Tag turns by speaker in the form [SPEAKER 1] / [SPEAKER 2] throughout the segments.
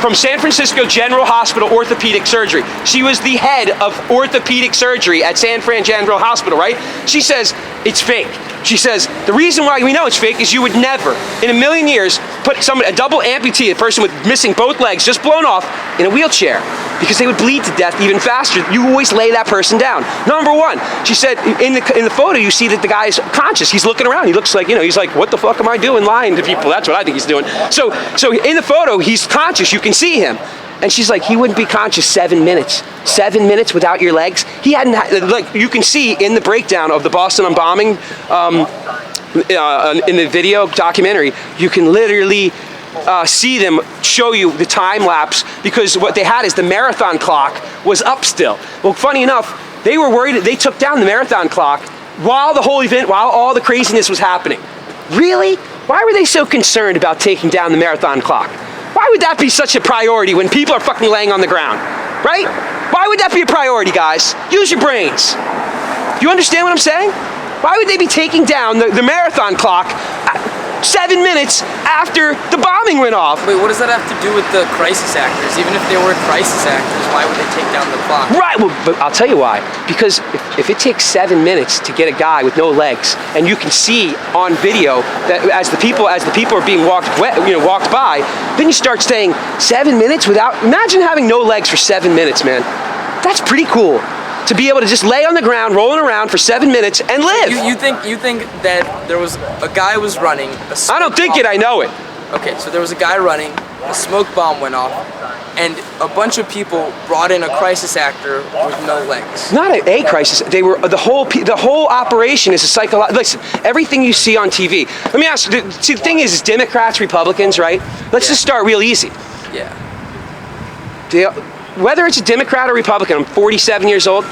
[SPEAKER 1] from San Francisco General Hospital Orthopedic Surgery. She was the head of orthopedic surgery at San Fran General Hospital, right? She says it's fake. She says the reason why we know it's fake is you would never, in a million years, put a double amputee, a person with missing both legs, just blown off, in a wheelchair, because they would bleed to death even faster. You always lay that person down. Number one, she said in the photo you see that the guy's conscious. He's looking around. He looks like, he's like, what the fuck am I doing lying to people? That's what I think he's doing. So in the photo he's conscious. You can see him. And she's like, he wouldn't be conscious 7 minutes. 7 minutes without your legs? He hadn't, like, you can see in the breakdown of the Boston bombing, in the video documentary, you can literally see them show you the time lapse, because what they had is the marathon clock was up still. Well, funny enough, they were worried that they took down the marathon clock while the whole event, while all the craziness was happening. Really? Why were they so concerned about taking down the marathon clock? Why would that be such a priority when people are fucking laying on the ground, right? Why would that be a priority, guys? Use your brains. You understand what I'm saying? Why would they be taking down the marathon clock 7 minutes after the bombing went off?
[SPEAKER 2] Wait, what does that have to do with the crisis actors? Even if they were crisis actors, why would they take down the clock?
[SPEAKER 1] Right, well, but I'll tell you why. Because if it takes 7 minutes to get a guy with no legs, and you can see on video that as the people are being walked by, then you start saying 7 minutes without. Imagine having no legs for 7 minutes, man. That's pretty cool. To be able to just lay on the ground, rolling around for 7 minutes and live.
[SPEAKER 2] You think that there was a guy was running.
[SPEAKER 1] I don't think it. I know it.
[SPEAKER 2] Okay, so there was a guy running. A smoke bomb went off, and a bunch of people brought in a crisis actor with no legs.
[SPEAKER 1] Not a crisis. They were the whole operation is a psychological. Listen, everything you see on TV. Let me ask you. See, the thing is Democrats, Republicans, right? Let's just start real easy.
[SPEAKER 2] Yeah.
[SPEAKER 1] Whether it's a Democrat or Republican, I'm 47 years old.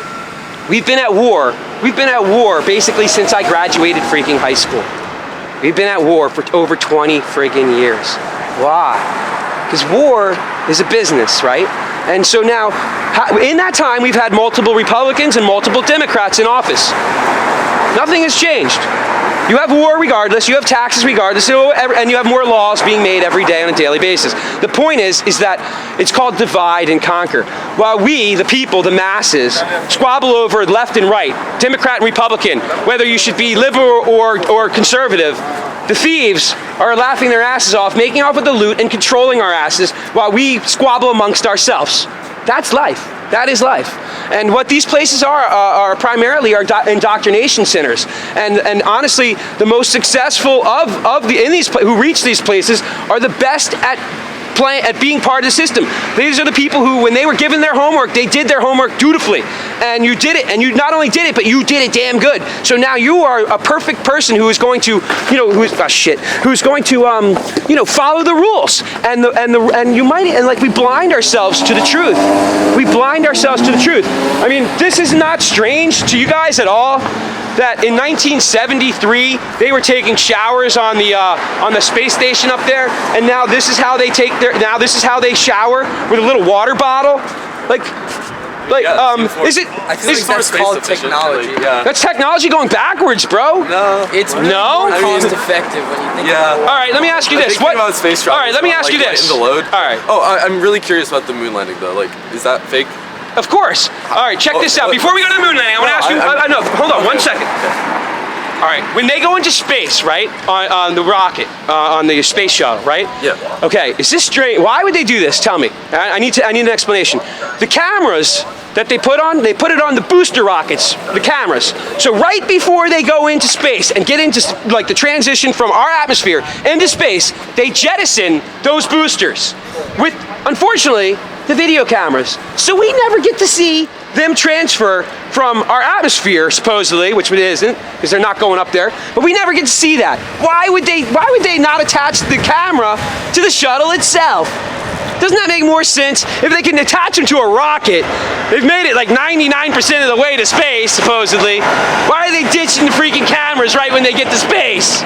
[SPEAKER 1] We've been at war. We've been at war basically since I graduated freaking high school. We've been at war for over 20 friggin' years. Why? Because war is a business, right? And so now, in that time, we've had multiple Republicans and multiple Democrats in office. Nothing has changed. You have war regardless, you have taxes regardless, and you have more laws being made every day on a daily basis. The point is that it's called divide and conquer. While we, the people, the masses, squabble over left and right, Democrat and Republican, whether you should be liberal or conservative, the thieves are laughing their asses off, making off with the loot and controlling our asses while we squabble amongst ourselves. That's life. That is life. And what these places are primarily indoctrination centers. And honestly, the most successful who reach these places are the best at being part of the system. These are the people who, when they were given their homework, they did their homework dutifully. And you did it, and you not only did it, but you did it damn good. So now you are a perfect person who is going to, who's going to, follow the rules. And we blind ourselves to the truth. We blind ourselves to the truth. I mean, this is not strange to you guys at all. That in 1973 they were taking showers on the space station up there, and now this is how they shower with a little water bottle. Is it?
[SPEAKER 2] I feel like that's called technology.
[SPEAKER 3] Yeah.
[SPEAKER 1] That's technology going backwards, bro.
[SPEAKER 3] No.
[SPEAKER 2] It's really more cost effective when you think about it.
[SPEAKER 1] All right, let me ask you this.
[SPEAKER 3] About space travel,
[SPEAKER 1] all right, let me ask you this.
[SPEAKER 3] The load.
[SPEAKER 1] All right.
[SPEAKER 3] Oh, I'm really curious about the moon landing though. Like, is that fake?
[SPEAKER 1] Of course. All right, check this out. Before we go to the moon landing, I want to ask you. No, hold on 1 second. All right, when they go into space, right, on the rocket, on the space shuttle, right?
[SPEAKER 3] Yeah.
[SPEAKER 1] Okay, is this strange? Why would they do this? Tell me. I need an explanation. The cameras that they put it on the booster rockets, the cameras. So right before they go into space and get into like the transition from our atmosphere into space, they jettison those boosters with, unfortunately, the video cameras. So we never get to see them transfer from our atmosphere, supposedly, which it isn't, because they're not going up there, but we never get to see that. Why would they not attach the camera to the shuttle itself? Doesn't that make more sense? If they can attach them to a rocket, they've made it like 99% of the way to space, supposedly. Why are they ditching the freaking cameras right when they get to space?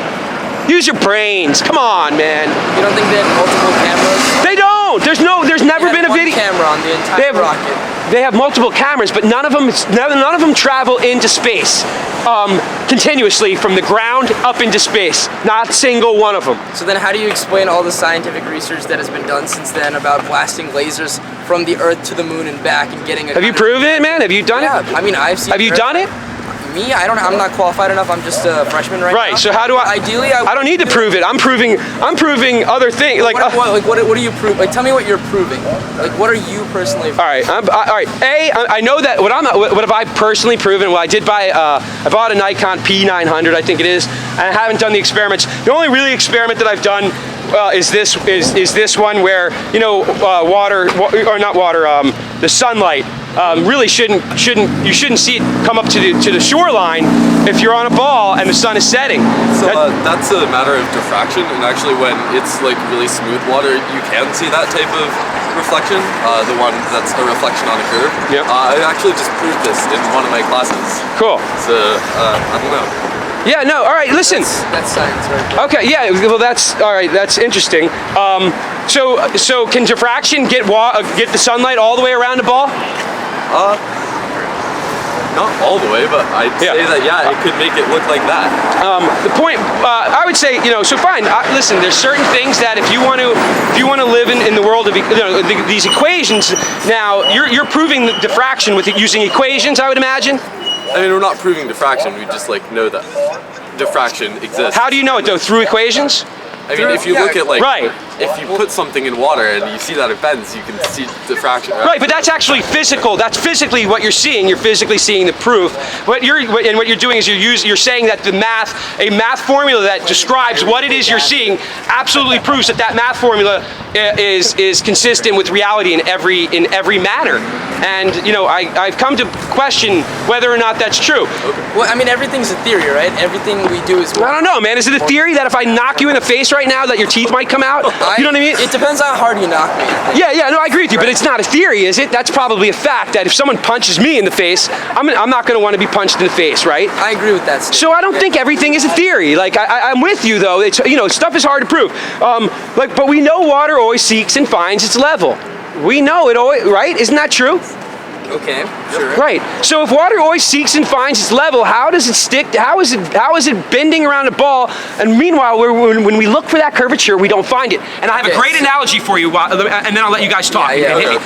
[SPEAKER 1] Use your brains. Come on, man.
[SPEAKER 2] You don't think they have multiple cameras?
[SPEAKER 1] They don't. There's never been a video
[SPEAKER 2] camera on the entire rocket.
[SPEAKER 1] they have multiple cameras, but none of them travel into space continuously from the ground up into space. Not a single one of them.
[SPEAKER 2] So then how do you explain all the scientific research that has been done since then about blasting lasers from the Earth to the moon and back and getting a...
[SPEAKER 1] Have you proven it, man? Have you done it?
[SPEAKER 2] Yeah, I mean, I've seen...
[SPEAKER 1] Have you done it?
[SPEAKER 2] Me? I'm not qualified enough. I'm just a freshman right now.
[SPEAKER 1] Right, so how do I...
[SPEAKER 2] Ideally,
[SPEAKER 1] I don't need to prove it. I'm proving other things. Like,
[SPEAKER 2] what do you prove? Like, tell me what you're proving. Like, what are you personally...
[SPEAKER 1] All right, all right. I know that what have I personally proven? Well, I did buy, I bought a Nikon P900, I think it is, and I haven't done the experiments. The only really experiment that I've done is this one where, you know, the sunlight really you shouldn't see it come up to the shoreline if you're on a ball and the sun is setting.
[SPEAKER 3] So that's a matter of diffraction, and actually when it's like really smooth water, you can see that type of reflection, the one that's a reflection on a curve.
[SPEAKER 1] Yep.
[SPEAKER 3] I actually just proved this in one of my classes.
[SPEAKER 1] Cool.
[SPEAKER 3] So, I don't know.
[SPEAKER 1] Yeah, no, all right, listen.
[SPEAKER 2] That's science, right?
[SPEAKER 1] Okay, yeah, well, that's, all right, that's interesting. So can diffraction get the sunlight all the way around the ball?
[SPEAKER 3] Not all the way, but I'd say that, yeah, it could make it look like that.
[SPEAKER 1] The point, I would say, you know, so fine. Listen, there's certain things that if you want to live in the world of these equations, now you're proving the diffraction with using equations, I would imagine.
[SPEAKER 3] I mean, we're not proving diffraction. We just like know that diffraction exists.
[SPEAKER 1] How do you know it though? Through equations?
[SPEAKER 3] I mean, if you look at like,
[SPEAKER 1] right.
[SPEAKER 3] If you put something in water and you see that it bends, you can see diffraction.
[SPEAKER 1] Right, but that's actually physical. That's physically what you're seeing. You're physically seeing the proof. What you're doing is you're saying that a math formula that describes what it is you're seeing absolutely proves that math formula is consistent with reality in every manner. And you know, I've come to question whether or not that's true.
[SPEAKER 2] Okay. Well, I mean, everything's a theory, right? Everything we do is...
[SPEAKER 1] I don't know, man. Is it a theory that if I knock you in the face right now that your teeth might come out? You know what I mean?
[SPEAKER 2] It depends on how hard you knock me.
[SPEAKER 1] Yeah, no, I agree with you, but it's not a theory, is it? That's probably a fact that if someone punches me in the face, I'm not going to want to be punched in the face, right?
[SPEAKER 2] I agree with that statement.
[SPEAKER 1] So I don't think everything is a theory. Like, I'm with you, though. It's, you know, stuff is hard to prove. But we know water always seeks and finds its level. We know it always, right? Isn't that true?
[SPEAKER 2] Okay, sure.
[SPEAKER 1] Right. So if water always seeks and finds its level, how does it stick? How is it bending around a ball? And meanwhile, when we look for that curvature, we don't find it. And I have a great analogy for you, and then I'll let you guys talk.
[SPEAKER 2] Okay.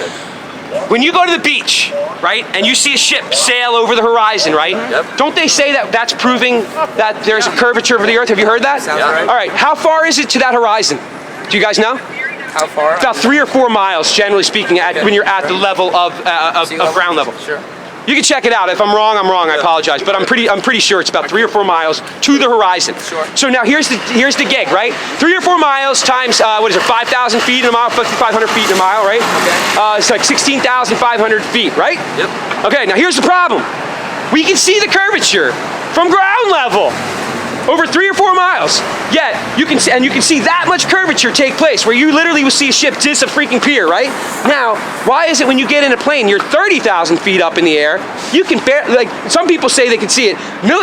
[SPEAKER 1] When you go to the beach, right, and you see a ship sail over the horizon, right?
[SPEAKER 3] Yep.
[SPEAKER 1] Don't they say that that's proving that there's a curvature of the Earth? Have you heard that?
[SPEAKER 2] Sounds right.
[SPEAKER 1] All right. How far is it to that horizon? Do you guys know?
[SPEAKER 2] How far?
[SPEAKER 1] About 3 or 4 miles, generally speaking, when you're at the level of ground level.
[SPEAKER 2] Sure.
[SPEAKER 1] You can check it out. If I'm wrong, I'm wrong. I apologize, but I'm pretty sure it's about 3 or 4 miles to the horizon.
[SPEAKER 2] Sure.
[SPEAKER 1] So now here's the gig, right? 3 or 4 miles times what is it? 5,000 feet in a mile, 5,500 feet in a mile, right?
[SPEAKER 2] Okay.
[SPEAKER 1] It's like 16,500 feet, right?
[SPEAKER 3] Yep.
[SPEAKER 1] Okay. Now here's the problem. We can see the curvature from ground level. Over 3 or 4 miles. Yet you can see that much curvature take place, where you literally will see a ship disappear, right? Now, why is it when you get in a plane, you're 30,000 feet up in the air, you can like some people say they can see it.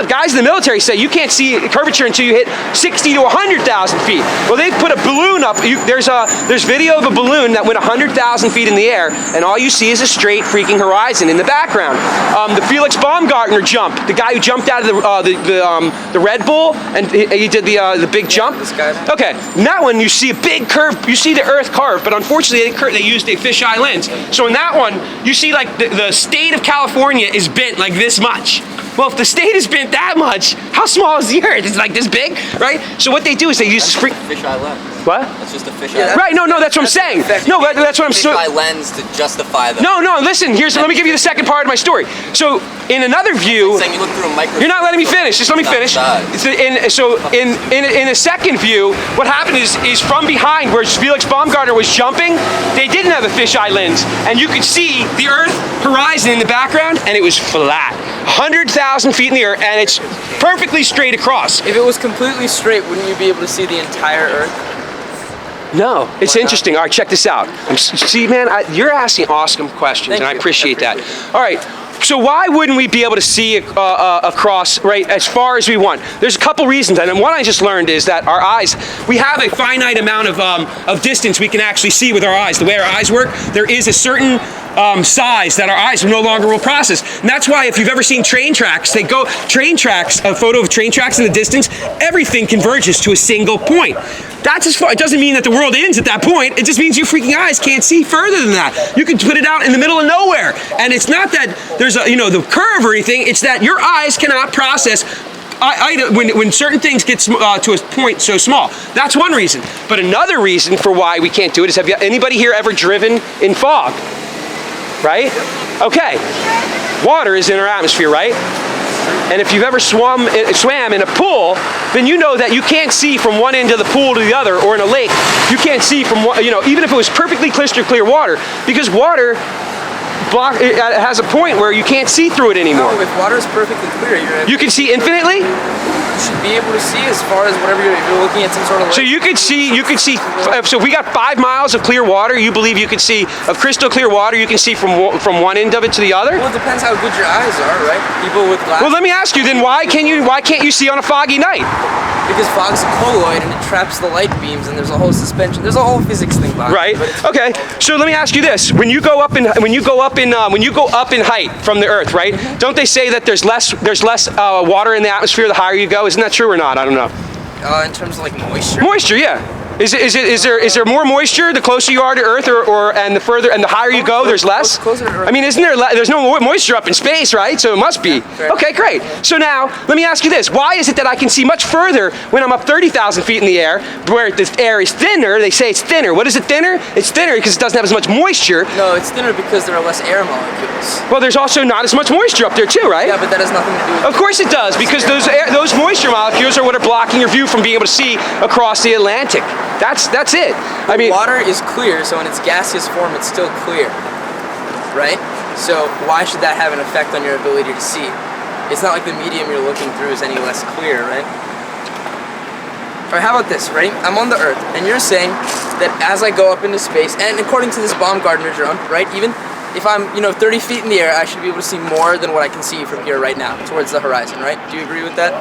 [SPEAKER 1] Guys in the military say you can't see curvature until you hit 60 to 100,000 feet. Well, they've put a balloon up. There's video of a balloon that went 100,000 feet in the air, and all you see is a straight freaking horizon in the background. The Felix Baumgartner jump, the guy who jumped out of the Red Bull. And he did the big jump.
[SPEAKER 2] This guy.
[SPEAKER 1] Okay, in that one you see a big curve. You see the Earth curve, but unfortunately they used a fisheye lens. So in that one, you see like the state of California is bent like this much. Well, if the state is bent that much, how small is the Earth? It's like this big, right? So what they do is they use this
[SPEAKER 4] fisheye lens.
[SPEAKER 1] What?
[SPEAKER 4] That's just a fisheye.
[SPEAKER 1] Right? No, that's what I'm saying. No, that's what I'm saying.
[SPEAKER 4] Fisheye lens to justify the.
[SPEAKER 1] No, listen. Let me give you the second part of my story. So in another view,
[SPEAKER 4] saying you look through a microscope.
[SPEAKER 1] you're not letting me finish. Just let me finish. In a second view, what happened is from behind where Felix Baumgartner was jumping, they didn't have a fisheye lens, and you could see the Earth horizon in the background, and it was flat, 100,000 feet in the air, and it's perfectly straight across.
[SPEAKER 2] If it was completely straight, wouldn't you be able to see the entire Earth?
[SPEAKER 1] No, it's interesting. All right, check this out. See, man, you're asking awesome questions,
[SPEAKER 2] Thank
[SPEAKER 1] and I
[SPEAKER 2] you.
[SPEAKER 1] appreciate that. All right. So why wouldn't we be able to see across, right, as far as we want? There's a couple reasons, and one I just learned is that our eyes, we have a finite amount of distance we can actually see with our eyes. The way our eyes work, there is a certain size that our eyes no longer will process. And that's why if you've ever seen train tracks, a photo of train tracks in the distance, everything converges to a single point. That's as far. It doesn't mean that the world ends at that point. It just means your freaking eyes can't see further than that. You can put it out in the middle of nowhere, and it's not that there's the curve or anything. It's that your eyes cannot process when certain things get to a point so small. That's one reason. But another reason for why we can't do it is, have anybody here ever driven in fog? Right? Okay. Water is in our atmosphere, right? And if you've ever swam in a pool, then you know that you can't see from one end of the pool to the other, or in a lake, you can't see from even if it was perfectly crystal clear water, because water it has a point where you can't see through it anymore.
[SPEAKER 2] No, if water is perfectly clear,
[SPEAKER 1] you can see infinitely?
[SPEAKER 2] You should be able to see as far as whatever you're looking at some sort of lake.
[SPEAKER 1] So you could see, so if we got 5 miles of clear water, you believe you could see, of crystal clear water, you can see from one end of it to the other?
[SPEAKER 2] Well, it depends how good your eyes are, right? People with glasses.
[SPEAKER 1] Well, let me ask you then, why can't you see on a foggy night?
[SPEAKER 2] Because fog's a colloid and it traps the light beams, and there's a whole suspension. There's a whole physics thing behind it.
[SPEAKER 1] Right. Okay. So let me ask you this: when you go up in height from the Earth, right? Don't they say that there's less water in the atmosphere the higher you go? Isn't that true or not? I don't know.
[SPEAKER 2] In terms of like moisture.
[SPEAKER 1] Moisture, yeah. Is there more moisture the closer you are to Earth, and the higher you go, there's less?
[SPEAKER 2] Closer to Earth.
[SPEAKER 1] I mean, there's no moisture up in space, right? So it must be.
[SPEAKER 2] Yeah,
[SPEAKER 1] okay, great. So now, let me ask you this. Why is it that I can see much further when I'm up 30,000 feet in the air, where the air is thinner? They say it's thinner. What is it thinner? It's thinner because it doesn't have as much moisture.
[SPEAKER 2] No, it's thinner because there are less air molecules.
[SPEAKER 1] Well, there's also not as much moisture up there too, right?
[SPEAKER 2] Yeah, but that has nothing to do with
[SPEAKER 1] Of course it does, because those moisture molecules are what are blocking your view from being able to see across the Atlantic. That's it. I mean,
[SPEAKER 2] water is clear, so in its gaseous form, it's still clear, right? So why should that have an effect on your ability to see? It's not like the medium you're looking through is any less clear, right? Or how about this, right? I'm on the Earth, and you're saying that as I go up into space, and according to this Baumgartner drum, right, even if I'm 30 feet in the air, I should be able to see more than what I can see from here right now, towards the horizon, right? Do you agree with that?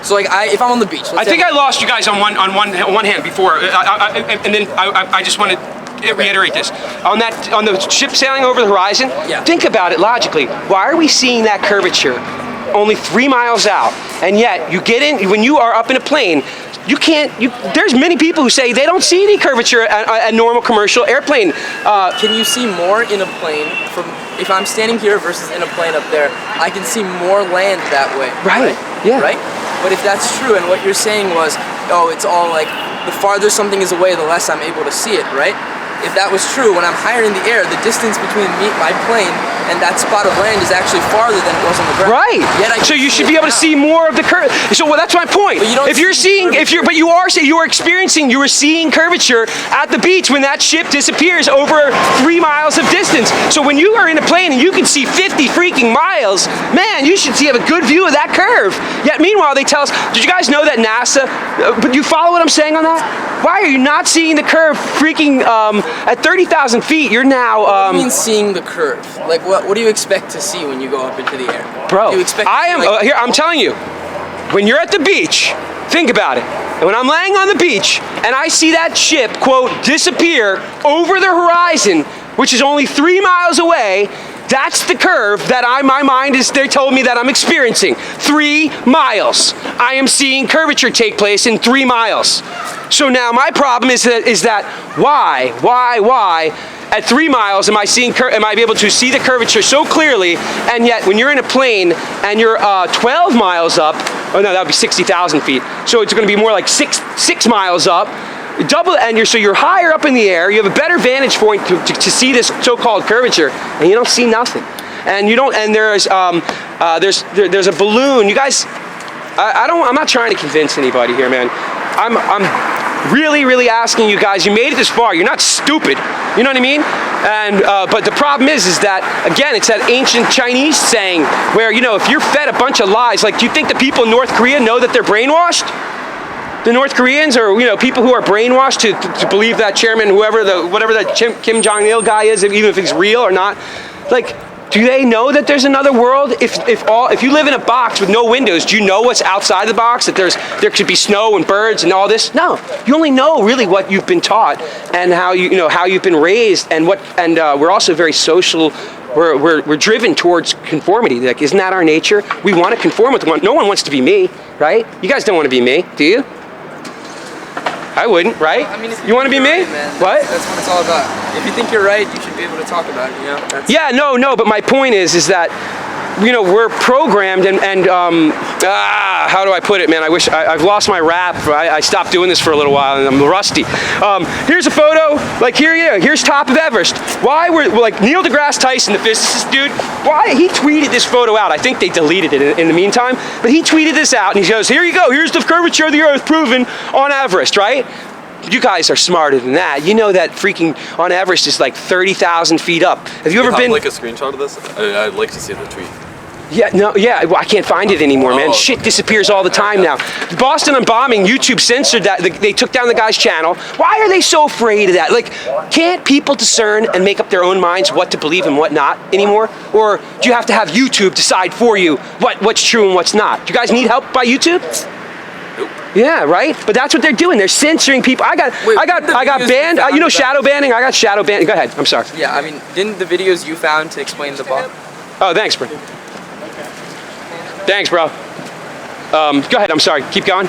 [SPEAKER 2] So like if I'm on the beach,
[SPEAKER 1] I think I lost you guys on one hand before, and then I just want to reiterate this on the ship sailing over the horizon.
[SPEAKER 2] Yeah.
[SPEAKER 1] Think about it logically. Why are we seeing that curvature only 3 miles out, and yet you get in when you are up in a plane? You can't. There's many people who say they don't see any curvature at a normal commercial airplane.
[SPEAKER 2] Can you see more in a plane from if I'm standing here versus in a plane up there? I can see more land that way.
[SPEAKER 1] Right. Yeah.
[SPEAKER 2] Right. But if that's true, and what you're saying was, oh, it's all like the farther something is away, the less I'm able to see it, right? If that was true, when I'm higher in the air, the distance between my plane and that spot of land is actually farther than it was on the ground.
[SPEAKER 1] Right. So you should be able to see more of the curve. So that's my point.
[SPEAKER 2] But you don't
[SPEAKER 1] if you're seeing, but you are seeing curvature at the beach when that ship disappears over 3 miles of distance. So when you are in a plane and you can see 50 freaking miles, man, you should have a good view of that curve. Yet meanwhile, they tell us. Did you guys know that NASA? But you follow what I'm saying on that? Why are you not seeing the curve freaking at 30,000 feet? You're now.
[SPEAKER 2] What do you mean seeing the curve? Like what do you expect to see when you go up into the air?
[SPEAKER 1] Bro,
[SPEAKER 2] do you expect
[SPEAKER 1] here. I'm telling you, when you're at the beach, think about it. And when I'm laying on the beach and I see that ship, quote, disappear over the horizon, which is only 3 miles away. That's the curve that my mind is, they told me that I'm experiencing. 3 miles. I am seeing curvature take place in 3 miles. So now my problem is that why? At 3 miles am I able to see the curvature so clearly, and yet when you're in a plane and you're 12 miles up, oh no, that would be 60,000 feet. So it's gonna be more like six miles up. Double, and you're higher up in the air. You have a better vantage point to see this so-called curvature, and you don't see nothing. And you don't. And there's a balloon. You guys, I'm not trying to convince anybody here, man. I'm really asking you guys. You made it this far. You're not stupid. You know what I mean? And but the problem is that again, it's that ancient Chinese saying where if you're fed a bunch of lies, like do you think the people in North Korea know that they're brainwashed? The North Koreans are, people who are brainwashed to believe that chairman, whatever that Kim Jong-il guy is, even if he's real or not. Like, Do they know that there's another world? If you live in a box with no windows, do you know what's outside the box? That there could be snow and birds and all this? No, you only know really what you've been taught and how how you've been raised and we're also very social. We're driven towards conformity. Like, isn't that our nature? We want to conform with one. No one wants to be me, right? You guys don't want to be me, do you? I wouldn't, right?
[SPEAKER 2] I mean,
[SPEAKER 1] you want to be me?
[SPEAKER 2] Right, man.
[SPEAKER 1] What?
[SPEAKER 2] That's what it's all about. If you think you're right, you should be able to talk about it, you know?
[SPEAKER 1] Yeah, no, but my point is that, we're programmed and how do I put it, man? I wish I've lost my rap. I stopped doing this for a little while and I'm rusty. Here's a photo, like here's top of Everest. Why were, like, Neil deGrasse Tyson, the physicist dude, why he tweeted this photo out? I think they deleted it in the meantime, but he tweeted this out and he goes, here you go, here's the curvature of the Earth proven on Everest, right? You guys are smarter than that. You know that freaking on Everest is like 30,000 feet up. Have you ever been?
[SPEAKER 3] Like a screenshot of this? I'd like to see the tweet.
[SPEAKER 1] Yeah, well, I can't find it anymore, man. Shit disappears all the time now. Boston on bombing, YouTube censored that. They took down the guy's channel. Why are they so afraid of that? Like, can't people discern and make up their own minds what to believe and what not anymore? Or do you have to have YouTube decide for you what's true and what's not? Do you guys need help by YouTube? Yeah, right. But that's what they're doing. They're censoring people. I got banned. You know, shadow banning. I got shadow banned. Go ahead. I'm sorry.
[SPEAKER 2] Yeah, I mean, didn't the videos you found to explain the bot?
[SPEAKER 1] Oh, thanks, bro. Thanks, bro. Go ahead. I'm sorry. Keep going.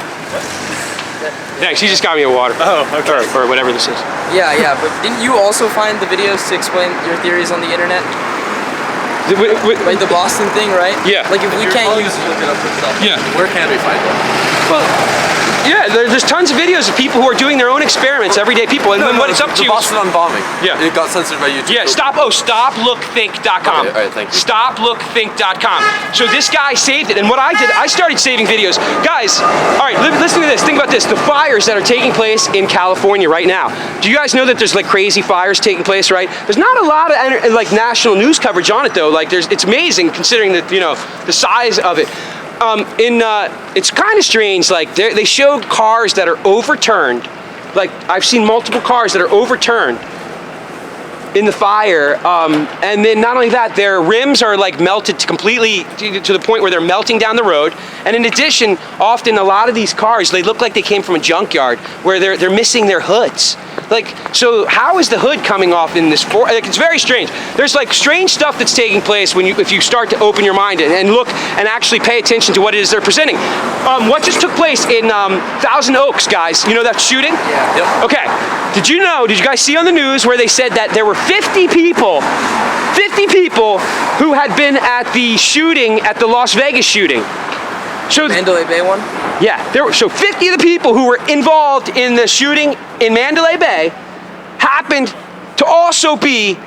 [SPEAKER 1] Thanks. You just got me a water. Oh, okay. Or whatever this is.
[SPEAKER 2] Yeah. But didn't you also find the videos to explain your theories on the internet? Like the Boston thing, right?
[SPEAKER 1] Yeah.
[SPEAKER 2] Like if we can't use
[SPEAKER 3] look it up themselves.
[SPEAKER 1] Yeah.
[SPEAKER 3] Where can we find it?
[SPEAKER 1] Well, yeah, there's tons of videos of people who are doing their own experiments, everyday people, and then what it's up to
[SPEAKER 3] the
[SPEAKER 1] you.
[SPEAKER 3] Boston on bombing.
[SPEAKER 1] Yeah.
[SPEAKER 3] It got censored by YouTube.
[SPEAKER 1] Yeah, stoplookthink.com.
[SPEAKER 3] Okay, all right, thank you.
[SPEAKER 1] Stoplookthink.com. So this guy saved it, and what I did, I started saving videos. Guys, all right, listen to this. Think about this. The fires that are taking place in California right now. Do you guys know that there's like crazy fires taking place, right? There's not a lot of like national news coverage on it though. Like it's amazing considering that, the size of it. It's kind of strange, like they showed cars that are overturned. Like I've seen multiple cars that are overturned in the fire, and then not only that, their rims are like melted completely to the point where they're melting down the road. And in addition, often a lot of these cars, they look like they came from a junkyard where they're missing their hoods. Like, so how is the hood coming off in this? Like, it's very strange. There's like strange stuff that's taking place if you start to open your mind and look and actually pay attention to what it is they're presenting. What just took place in Thousand Oaks, guys? You know that shooting?
[SPEAKER 2] Yeah.
[SPEAKER 1] Yep. Okay. Did you guys see on the news where they said that there were 50 people who had been at the shooting, at the Las Vegas shooting? So
[SPEAKER 2] Mandalay Bay one?
[SPEAKER 1] Yeah, so 50 of the people who were involved in the shooting in Mandalay Bay happened to also be,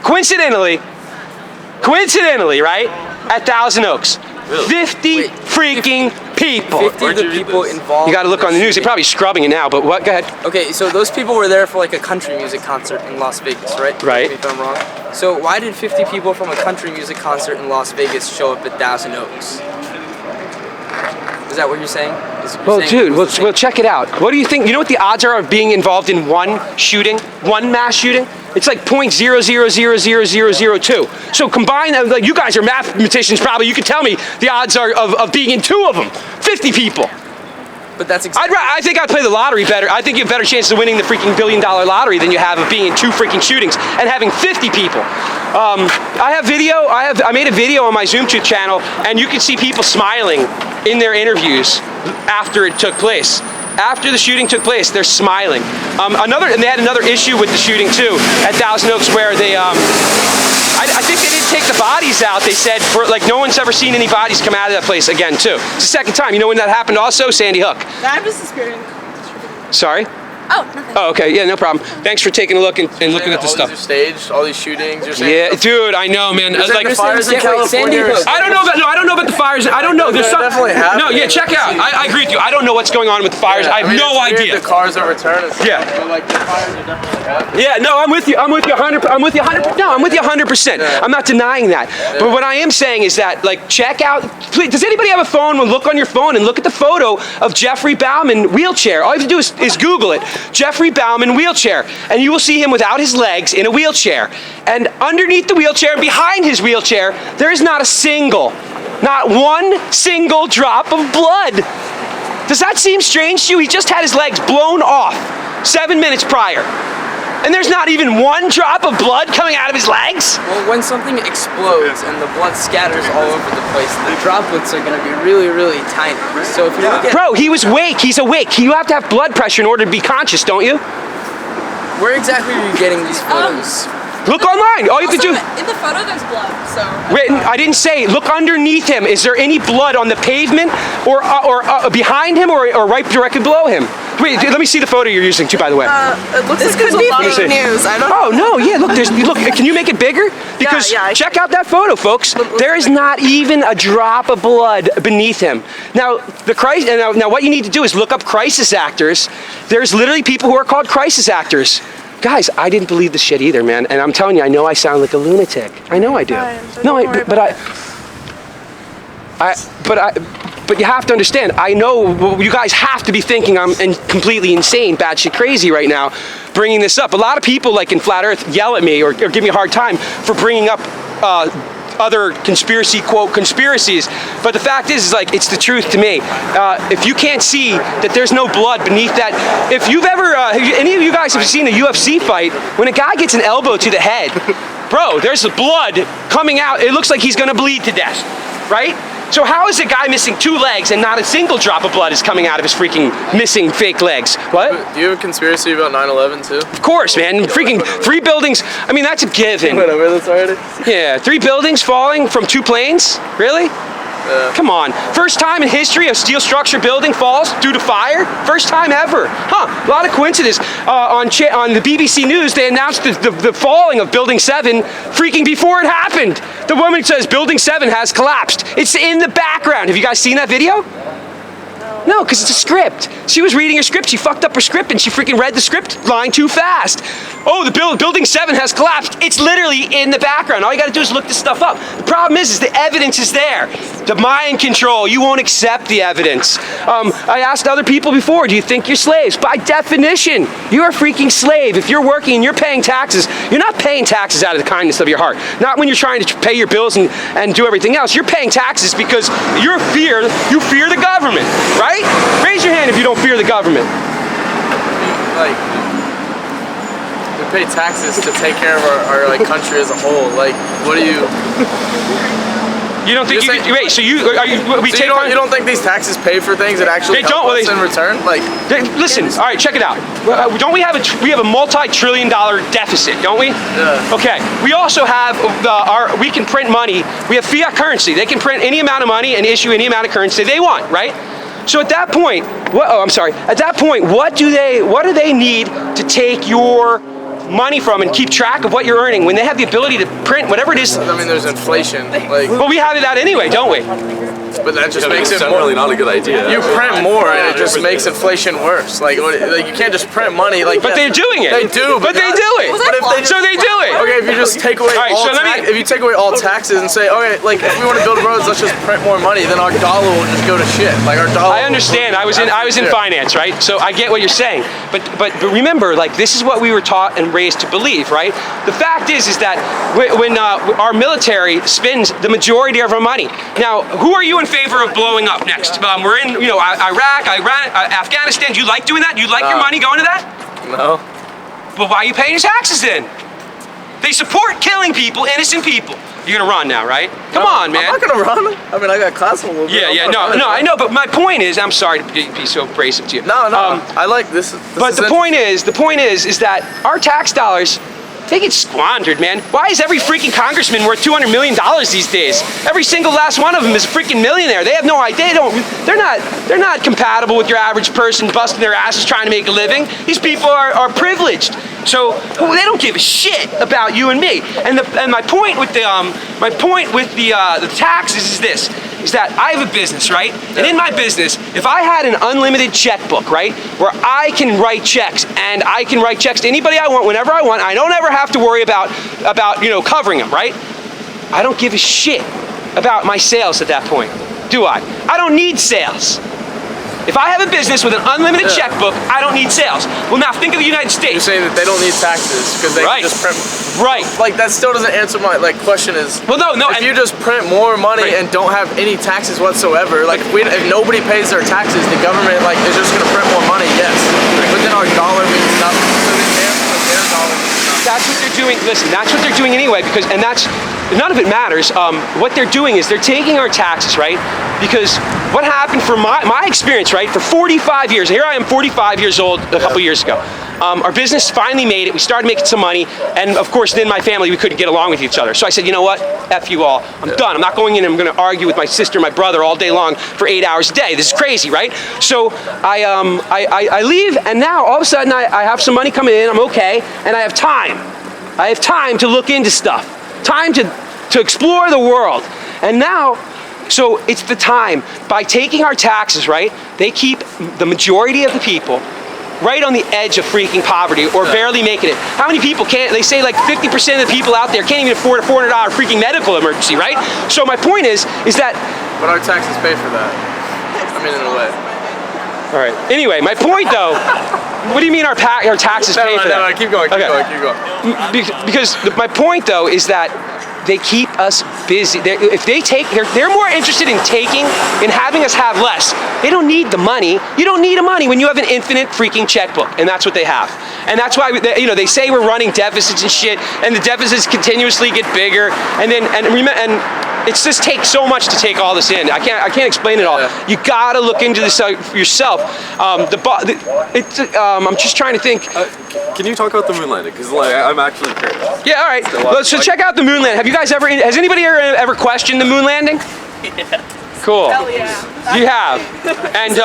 [SPEAKER 1] coincidentally, right, at Thousand Oaks.
[SPEAKER 3] Really?
[SPEAKER 1] 50 freaking people.
[SPEAKER 2] 50 of the people involved.
[SPEAKER 1] You got to look on the news. They're probably scrubbing it now, but what? Go ahead.
[SPEAKER 2] Okay, so those people were there for like a country music concert in Las Vegas, right?
[SPEAKER 1] Right.
[SPEAKER 2] Correct me if I'm wrong. So why did 50 people from a country music concert in Las Vegas show up at Thousand Oaks? Is that what you're saying?
[SPEAKER 1] Well, dude, well, check it out. What do you think? You know what the odds are of being involved in one mass shooting? It's like 0.000002. So combine, like you guys are mathematicians probably, you can tell me the odds are of being in two of them. 50 people.
[SPEAKER 2] But that's exactly.
[SPEAKER 1] I think I'd play the lottery better. I think you have a better chance of winning the freaking $1 billion lottery than you have of being in two freaking shootings and having 50 people. I made a video on my ZoomTube channel, and you can see people smiling in their interviews after it took place. After the shooting took place, they're smiling. And they had another issue with the shooting too at Thousand Oaks where they, I think they didn't take the bodies out. They said like no one's ever seen any bodies come out of that place again too. It's the second time. You know when that happened also? Sandy Hook.
[SPEAKER 5] I'm just experiencing.
[SPEAKER 1] Sorry?
[SPEAKER 5] Oh, nothing.
[SPEAKER 1] Oh, okay. Yeah, no problem. Thanks for taking a look and looking at the stuff.
[SPEAKER 3] All these are staged, all these shootings. You're saying
[SPEAKER 1] Yeah, dude, I know, man.
[SPEAKER 3] There's
[SPEAKER 1] Like
[SPEAKER 3] fires in California.
[SPEAKER 1] I don't know about the fires. I don't know. There's some.
[SPEAKER 3] definitely have.
[SPEAKER 1] No, yeah, check it out. I agree with you. I don't know what's going on with the fires. I have no idea.
[SPEAKER 3] The cars overturned and stuff.
[SPEAKER 1] Yeah.
[SPEAKER 3] But like the fires are definitely happening.
[SPEAKER 1] Yeah, no, I'm with you. I'm with you 100. I'm with you 100. No, I'm with you 100%. I'm not denying that. But what I am saying is that, like, check out. Please, does anybody have a phone? Well, look on your phone and look at the photo of Jeffrey Bauman wheelchair. All you have to do is Google it. Jeffrey Bauman wheelchair. And you will see him without his legs in a wheelchair. And underneath the wheelchair and behind his wheelchair, there is not one single drop of blood. Does that seem strange to you? He just had his legs blown off 7 minutes prior. And there's not even one drop of blood coming out of his legs?
[SPEAKER 2] Well, when something explodes and the blood scatters all over the place, the droplets are going to be really, really tiny. So if you look at...
[SPEAKER 1] Bro, he was awake. He's awake. You have to have blood pressure in order to be conscious, don't you?
[SPEAKER 2] Where exactly are you getting these photos?
[SPEAKER 1] Look online. All you have to do...
[SPEAKER 5] In the photo, there's blood, so...
[SPEAKER 1] Wait, I didn't say. Look underneath him. Is there any blood on the pavement or behind him or right directly below him? Wait, let me see the photo you're using too, by the way.
[SPEAKER 6] It looks like there's a lot of news. I don't know.
[SPEAKER 1] Oh, no, yeah, look, can you make it bigger? Because check out that photo, folks. There is not even a drop of blood beneath him. Now, now what you need to do is look up crisis actors. There's literally people who are called crisis actors. Guys, I didn't believe this shit either, man. And I'm telling you, I know I sound like a lunatic. I know I do. But you have to understand, I know you guys have to be thinking I'm completely insane, batshit crazy right now, bringing this up. A lot of people, like in Flat Earth, yell at me or give me a hard time for bringing up other conspiracies. But the fact is like, it's the truth to me. If you can't see that there's no blood beneath that, if you've ever, any of you guys have seen a UFC fight, when a guy gets an elbow to the head, bro, there's blood coming out. It looks like he's gonna bleed to death, right? So how is a guy missing 2 legs and not a single drop of blood is coming out of his freaking missing fake legs? What?
[SPEAKER 7] Do you have a conspiracy about 9/11 too?
[SPEAKER 1] Of course, man. Freaking 3 buildings. I mean, that's a given.
[SPEAKER 7] Went over this already?
[SPEAKER 1] Yeah, 3 buildings falling from 2 planes? Really? Come on. First time in history a steel structure building falls due to fire? First time ever. Huh, a lot of coincidence. On the BBC News, they announced the falling of Building 7 freaking before it happened. The woman says Building 7 has collapsed. It's in the background. Have you guys seen that video? No, because it's a script. She was reading her script. She fucked up her script and she freaking read the script line too fast. Oh, the Building 7 has collapsed. It's literally in the background. All you gotta do is look this stuff up. The problem is the evidence is there. The mind control, you won't accept the evidence. I asked other people before, do you think you're slaves? By definition, you're a freaking slave. If you're working and you're paying taxes, you're not paying taxes out of the kindness of your heart. Not when you're trying to pay your bills and do everything else. You're paying taxes because you fear the government, right? Raise your hand if you don't fear the government.
[SPEAKER 7] Like, we pay taxes to take care of our like country as a whole. Like, what do you?
[SPEAKER 1] You don't think wait? So you
[SPEAKER 7] don't think these taxes pay for things that actually help us in return? Like,
[SPEAKER 1] listen. All right, check it out. Don't we have a multi-trillion-dollar deficit? Don't we?
[SPEAKER 7] Yeah.
[SPEAKER 1] Okay. We also have we can print money. We have fiat currency. They can print any amount of money and issue any amount of currency they want, right? So at that point, At that point, what do they need to take your money from and keep track of what you're earning when they have the ability to print whatever it is?
[SPEAKER 7] I mean, there's inflation. Like,
[SPEAKER 1] well, we have that anyway, don't we?
[SPEAKER 7] But that just makes it
[SPEAKER 3] generally not a good idea.
[SPEAKER 7] You print more, and it just makes inflation worse. Like you can't just print money. Like,
[SPEAKER 1] but they're doing it.
[SPEAKER 7] They do,
[SPEAKER 1] but they do it. So they do it.
[SPEAKER 7] Okay, if you just take away if you take away all taxes and say, okay, like if we want to build roads, let's just print more money. Then our dollar will just go to shit. Like our dollar.
[SPEAKER 1] I understand. I was in finance, right? So I get what you're saying. But remember, like this is what we were taught and raised to believe, right? The fact is that when our military spends the majority of our money. Now, who are you in favor of blowing up next? We're in, Iraq, Iran, Afghanistan. Do you like doing that? Do you like your money going to that?
[SPEAKER 7] No.
[SPEAKER 1] Well, why are you paying your taxes then? They support killing people, innocent people. You're gonna run now, right? Come on, man.
[SPEAKER 7] I'm not gonna run. I mean, I got class a little bit.
[SPEAKER 1] No, I know, but my point is, I'm sorry to be so abrasive to you.
[SPEAKER 7] No, I like this.
[SPEAKER 1] But the point is that our tax dollars, they get squandered, man. Why is every freaking congressman worth $200 million these days? Every single last one of them is a freaking millionaire. They have no idea. They're not compatible with your average person busting their asses trying to make a living. These people are privileged. So they don't give a shit about you and me. And my point with the taxes is this. Is that I have a business, right? And in my business, if I had an unlimited checkbook, right, where I can write checks and I can write checks to anybody I want, whenever I want, I don't ever have to worry about covering them, right? I don't give a shit about my sales at that point, do I? I don't need sales. If I have a business with an unlimited checkbook, I don't need sales. Well, now think of the United
[SPEAKER 7] You're
[SPEAKER 1] States.
[SPEAKER 7] saying that they don't need taxes because they can just print.
[SPEAKER 1] Right.
[SPEAKER 7] Like that still doesn't answer my question is.
[SPEAKER 1] Well, no.
[SPEAKER 7] If you just print more money and don't have any taxes whatsoever, like if nobody pays their taxes, the government is just gonna print more money. Yes, but then our dollar means nothing. So then their dollar means nothing.
[SPEAKER 1] That's what they're doing. Listen, that's what they're doing anyway. And that's none of it matters. What they're doing is they're taking our taxes, right? Because what happened for my experience, right? For 45 years, here I am, 45 years old, a couple years ago. Our business finally made it. We started making some money, and of course, then my family, we couldn't get along with each other. So I said, you know what? F you all. I'm done. I'm not going in and I'm going to argue with my sister, my brother all day long for 8 hours a day. This is crazy, right? So I leave, and now all of a sudden I have some money coming in. I'm okay, and I have time. I have time to look into stuff. Time to explore the world. And now, so it's the time. By taking our taxes, right, they keep the majority of the people right on the edge of freaking poverty or barely making it. How many people can't, they say like 50% of the people out there can't even afford a $400 freaking medical emergency, right? So my point is that...
[SPEAKER 7] But our taxes pay for that. I mean, in a way.
[SPEAKER 1] All right. Anyway, my point though, what do you mean our taxes pay for that?
[SPEAKER 7] No, keep going.
[SPEAKER 1] Because my point though is that they keep us busy. They're more interested in having us have less. They don't need the money. You don't need the money when you have an infinite freaking checkbook, and that's what they have. And that's why they say we're running deficits and shit, and the deficits continuously get bigger. And it just takes so much to take all this in. I can't explain it all. You gotta look into this yourself. I'm just trying to think.
[SPEAKER 3] Can you talk about the moon landing? Because I'm actually curious.
[SPEAKER 1] Yeah, all right. So check out the moon landing. Have you guys has anybody ever questioned the moon landing? Yeah. Cool.
[SPEAKER 6] Hell yeah.
[SPEAKER 1] You have. And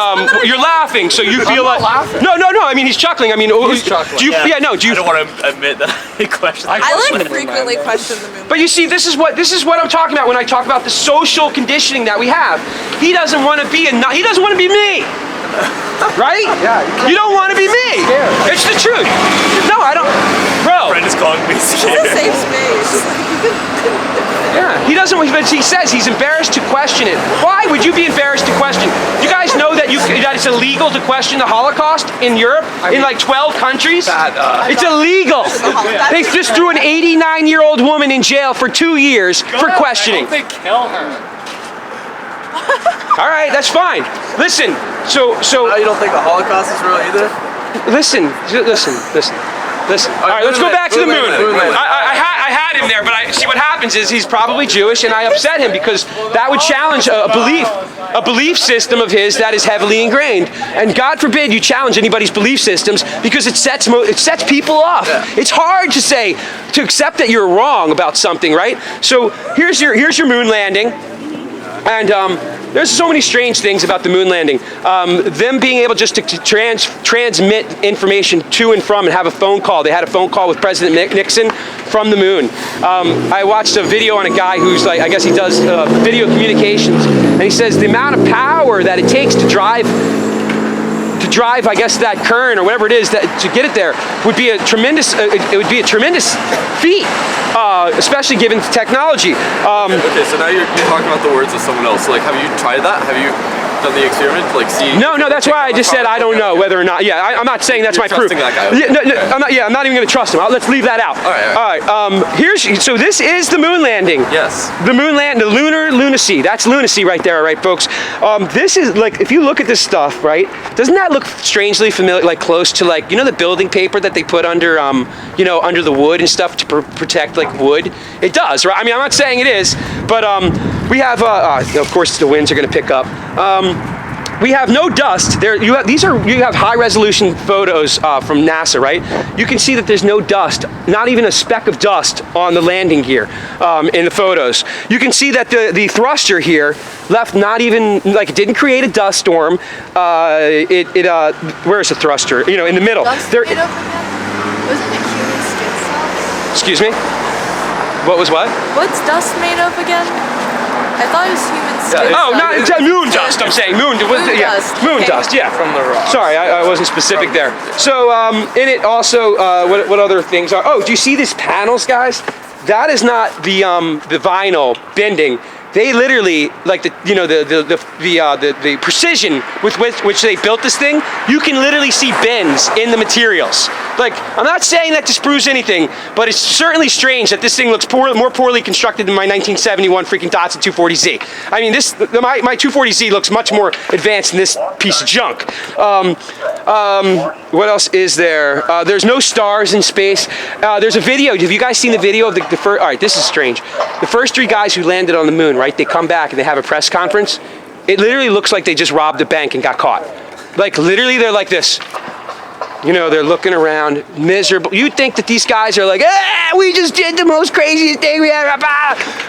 [SPEAKER 1] you're laughing, so you feel like...
[SPEAKER 7] laughing.
[SPEAKER 1] No, I mean, he's chuckling. I mean,
[SPEAKER 7] he's chuckling.
[SPEAKER 1] Do you... Yeah, no, do you...
[SPEAKER 8] I don't want to admit that I question.
[SPEAKER 6] I frequently question the moon.
[SPEAKER 1] But you see, this is what I'm talking about when I talk about the social conditioning that we have. He doesn't want to be he doesn't want to be me. Right?
[SPEAKER 7] Yeah.
[SPEAKER 1] You don't want to be me. It's the truth. No, I don't. Bro.
[SPEAKER 8] Friend is calling me scared.
[SPEAKER 6] It's a safe space.
[SPEAKER 1] Yeah, he doesn't, but he says he's embarrassed to question it. Why would you be embarrassed to question? You guys know that it's illegal to question the Holocaust in Europe, in like 12 countries? It's illegal. They just threw an 89-year-old woman in jail for 2 years for questioning.
[SPEAKER 8] I hope they kill her.
[SPEAKER 1] All right, that's fine. Listen, so
[SPEAKER 7] you don't think the Holocaust is real either?
[SPEAKER 1] Listen. All right, let's go back to the moon. I had him there, but see what happens is he's probably Jewish, and I upset him because that would challenge a belief system of his that is heavily ingrained. And God forbid you challenge anybody's belief systems because it sets people off. Yeah. It's hard to accept that you're wrong about something, right? So here's your moon landing. And there's so many strange things about the moon landing. Them being able just to transmit information to and from and have a phone call. They had a phone call with President Nixon from the moon. I watched a video on a guy who's like, I guess he does video communications, and he says the amount of power that it takes to drive, I guess, that current or whatever it is to get it there would be a tremendous. It would be a tremendous feat, especially given technology.
[SPEAKER 3] Okay, so now you're talking about the words of someone else. Like, have you tried that? Have you done the experiment? Like, see?
[SPEAKER 1] No. That's why I just said I don't know whether or not. Yeah, I'm not saying that's my proof.
[SPEAKER 3] That guy.
[SPEAKER 1] I'm not even going to trust him. Let's leave that out. All right. So this is the moon landing.
[SPEAKER 3] Yes.
[SPEAKER 1] The lunar lunacy. That's lunacy right there, all right, folks. This is like, if you look at this stuff, right? Doesn't that look strangely familiar, like close to like, the building paper that they put under, under the wood and stuff to protect like wood? It does, right? I mean, I'm not saying it is, but we have, of course, the winds are going to pick up. We have no dust. You have high resolution photos from NASA, right? You can see that there's no dust, not even a speck of dust on the landing gear in the photos. You can see that the thruster here left not even, like, it didn't create a dust storm. Where's the thruster? In the middle.
[SPEAKER 5] Dust made up again? Wasn't it human skin cells?
[SPEAKER 1] Excuse me? What was what?
[SPEAKER 5] What's dust made of again? I thought it was human skin cells.
[SPEAKER 1] Oh, not moon dust. I'm saying moon dust. Moon dust. Yeah,
[SPEAKER 7] from the rock.
[SPEAKER 1] Sorry, I wasn't specific there. So in it also, what other things are? Oh, do you see these panels, guys? That is not the vinyl bending. they literally, like the precision with which they built this thing, you can literally see bends in the materials. Like, I'm not saying that disproves anything, but it's certainly strange that this thing looks more poorly constructed than my 1971 freaking Datsun 240Z. I mean, my 240Z looks much more advanced than this piece of junk. What else is there? There's no stars in space. There's a video. Have you guys seen the video of the first? All right, this is strange. The first 3 guys who landed on the moon, right? They come back and they have a press conference. It literally looks like they just robbed a bank and got caught. Like, literally, they're like this. You know, they're looking around, miserable. You'd think that these guys are like, we just did the most craziest thing we ever.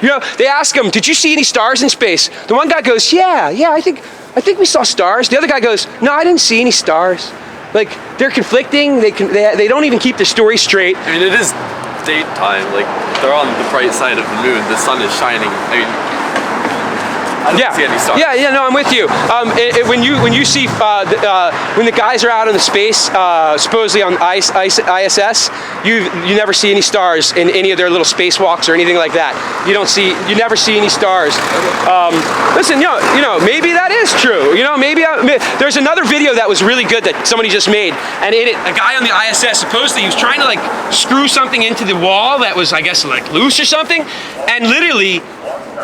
[SPEAKER 1] You know, they ask them, did you see any stars in space? The one guy goes, yeah, I think we saw stars. The other guy goes, no, I didn't see any stars. Like, they're conflicting. They don't even keep their story straight.
[SPEAKER 3] I mean, it is daytime. Like, they're on the bright side of the moon. The sun is shining. I mean, I don't see any stars.
[SPEAKER 1] Yeah, no, I'm with you. When you see when the guys are out in the space, supposedly on ISS, you never see any stars in any of their little spacewalks or anything like that. You never see any stars. Listen, you know, maybe that is true. You know, maybe there's another video that was really good that somebody just made, and in it, a guy on the ISS supposedly he was trying to like screw something into the wall that was, I guess, like loose or something, and literally.